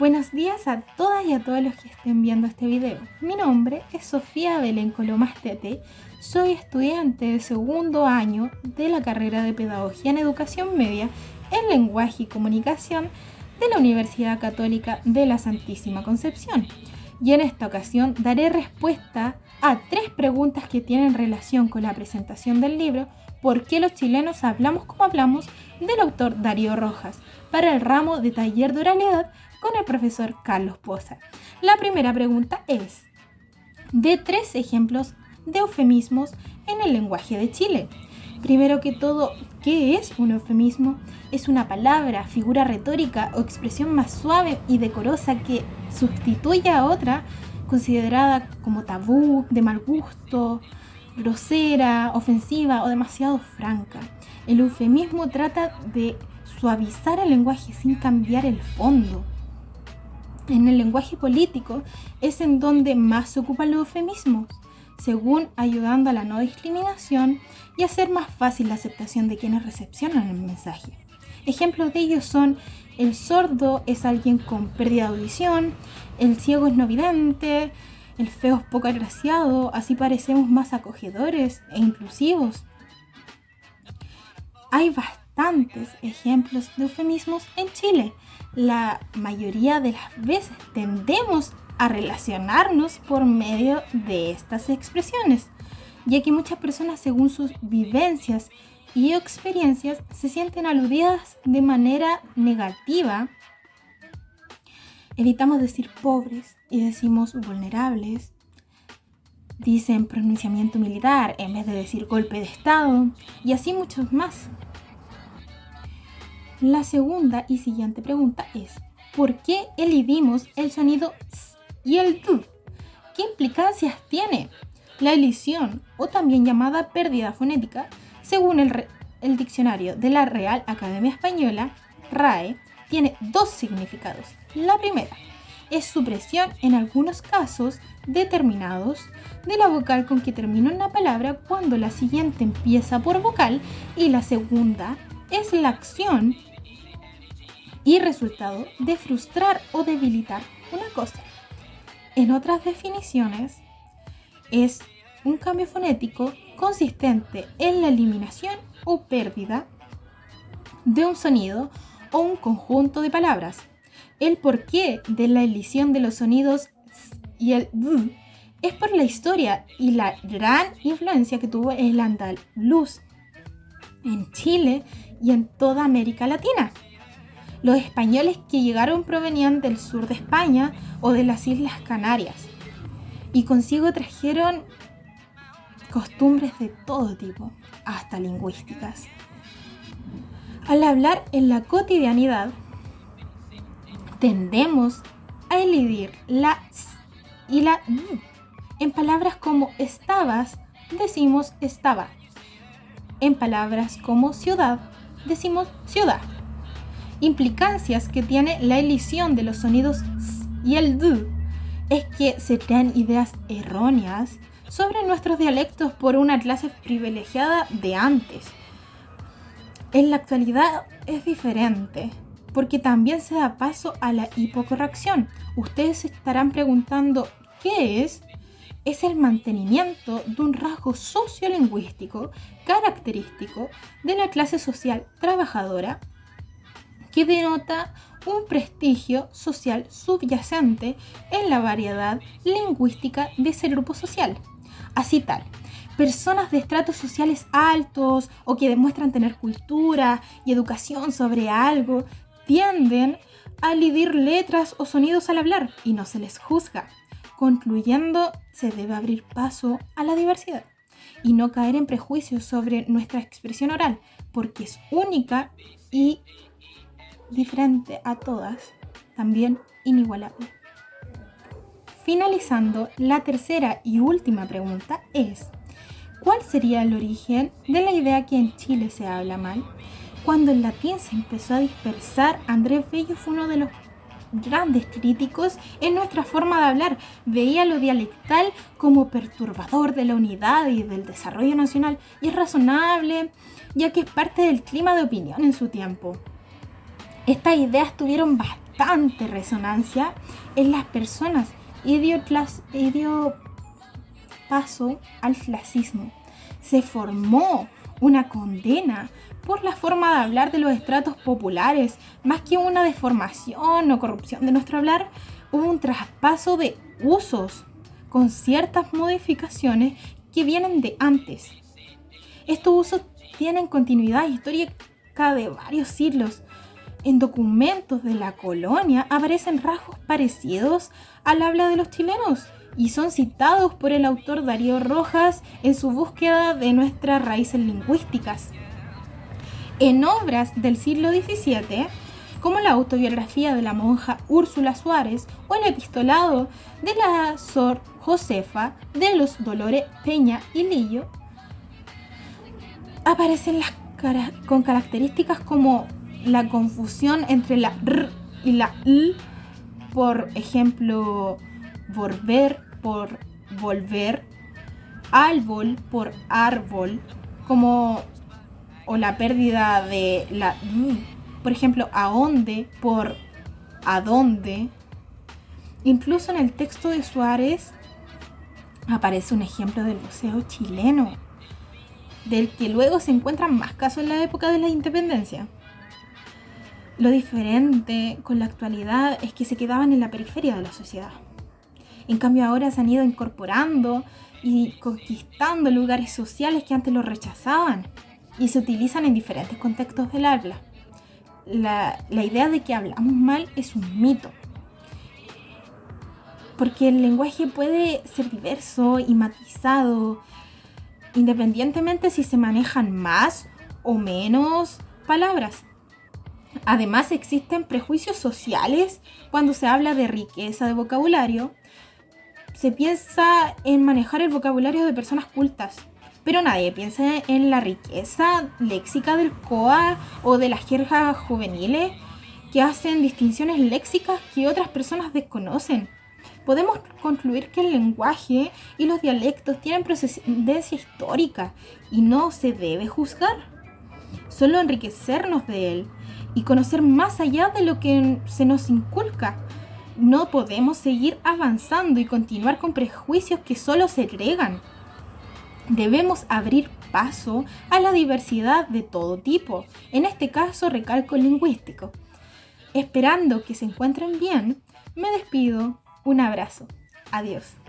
Buenos días a todas y a todos los que estén viendo este video. Mi nombre es Sofía Belén Colomastete, soy estudiante de segundo año de la carrera de Pedagogía en Educación Media en Lenguaje y Comunicación de la Universidad Católica de la Santísima Concepción. Y en esta ocasión daré respuesta a 3 preguntas que tienen relación con la presentación del libro ¿Por qué los chilenos hablamos como hablamos?, del autor Darío Rojas, para el ramo de Taller de Oralidad con el profesor Carlos Poza. La primera pregunta es, de 3 ejemplos de eufemismos en el lenguaje de Chile. Primero que todo, ¿qué es un eufemismo? Es una palabra, figura retórica o expresión más suave y decorosa que sustituye a otra considerada como tabú, de mal gusto, grosera, ofensiva o demasiado franca. El eufemismo trata de suavizar el lenguaje sin cambiar el fondo. En el lenguaje político es en donde más se ocupan los eufemismos, según ayudando a la no discriminación y hacer más fácil la aceptación de quienes recepcionan el mensaje. Ejemplos de ellos son: el sordo es alguien con pérdida de audición, el ciego es no vidente, el feo es poco agraciado, así parecemos más acogedores e inclusivos. Hay bastantes ejemplos de eufemismos en Chile. La mayoría de las veces tendemos a relacionarnos por medio de estas expresiones, ya que muchas personas, según sus vivencias y experiencias, se sienten aludidas de manera negativa. Evitamos decir pobres y decimos vulnerables. Dicen pronunciamiento militar en vez de decir golpe de estado, y así muchos más. La segunda y siguiente pregunta es, ¿por qué elidimos el sonido s y el d? ¿Qué implicancias tiene? La elisión, o también llamada pérdida fonética, según el diccionario de la Real Academia Española, RAE, tiene 2 significados. La primera es supresión en algunos casos determinados de la vocal con que termina una palabra cuando la siguiente empieza por vocal, y la segunda es la acción y resultado de frustrar o debilitar una cosa. En otras definiciones, es un cambio fonético consistente en la eliminación o pérdida de un sonido o un conjunto de palabras. El porqué de la elisión de los sonidos s y el d es por la historia y la gran influencia que tuvo el andaluz en Chile y en toda América Latina. Los españoles que llegaron provenían del sur de España o de las Islas Canarias y consigo trajeron costumbres de todo tipo, hasta lingüísticas. Al hablar en la cotidianidad, tendemos a elidir la s y la d. En palabras como estabas, decimos estaba. En palabras como ciudad, decimos ciudad. Implicancias que tiene la elisión de los sonidos s y el d es que se crean ideas erróneas sobre nuestros dialectos por una clase privilegiada de antes. En la actualidad es diferente, porque también se da paso a la hipocorrección. Ustedes se estarán preguntando, ¿qué es? Es el mantenimiento de un rasgo sociolingüístico característico de la clase social trabajadora que denota un prestigio social subyacente en la variedad lingüística de ese grupo social. Así tal, personas de estratos sociales altos o que demuestran tener cultura y educación sobre algo tienden a elidir letras o sonidos al hablar y no se les juzga. Concluyendo, se debe abrir paso a la diversidad y no caer en prejuicios sobre nuestra expresión oral, porque es única y diferente a todas, también inigualable. Finalizando, la tercera y última pregunta es, ¿cuál sería el origen de la idea que en Chile se habla mal? Cuando el latín se empezó a dispersar, Andrés Bello fue uno de los grandes críticos en nuestra forma de hablar. Veía lo dialectal como perturbador de la unidad y del desarrollo nacional, y es razonable, ya que es parte del clima de opinión en su tiempo. Estas ideas tuvieron bastante bastante resonancia en las personas y dio paso al clasismo. Se formó una condena por la forma de hablar de los estratos populares, más que una deformación o corrupción de nuestro hablar, hubo un traspaso de usos con ciertas modificaciones que vienen de antes. Estos usos tienen continuidad histórica de varios siglos. En documentos de la colonia aparecen rasgos parecidos al habla de los chilenos y son citados por el autor Darío Rojas en su búsqueda de nuestras raíces lingüísticas. En obras del siglo XVII, como la autobiografía de la monja Úrsula Suárez o el epistolado de la Sor Josefa de los Dolores Peña y Lillo, aparecen con características como la confusión entre la R y la L, por ejemplo, volver por volver, árbol por árbol, o la pérdida de la D, por ejemplo, aonde por adonde. Incluso en el texto de Suárez aparece un ejemplo del voceo chileno, del que luego se encuentran más casos en la época de la independencia. Lo diferente con la actualidad es que se quedaban en la periferia de la sociedad. En cambio ahora se han ido incorporando y conquistando lugares sociales que antes los rechazaban y se utilizan en diferentes contextos del habla. La idea de que hablamos mal es un mito, porque el lenguaje puede ser diverso y matizado, independientemente si se manejan más o menos palabras. Además, existen prejuicios sociales cuando se habla de riqueza de vocabulario. Se piensa en manejar el vocabulario de personas cultas, pero nadie piensa en la riqueza léxica del COA o de las jergas juveniles que hacen distinciones léxicas que otras personas desconocen. Podemos concluir que el lenguaje y los dialectos tienen procedencia histórica y no se debe juzgar, solo enriquecernos de él y conocer más allá de lo que se nos inculca. No podemos seguir avanzando y continuar con prejuicios que solo segregan. Debemos abrir paso a la diversidad de todo tipo, en este caso recalco el lingüístico. Esperando que se encuentren bien, me despido. Un abrazo. Adiós.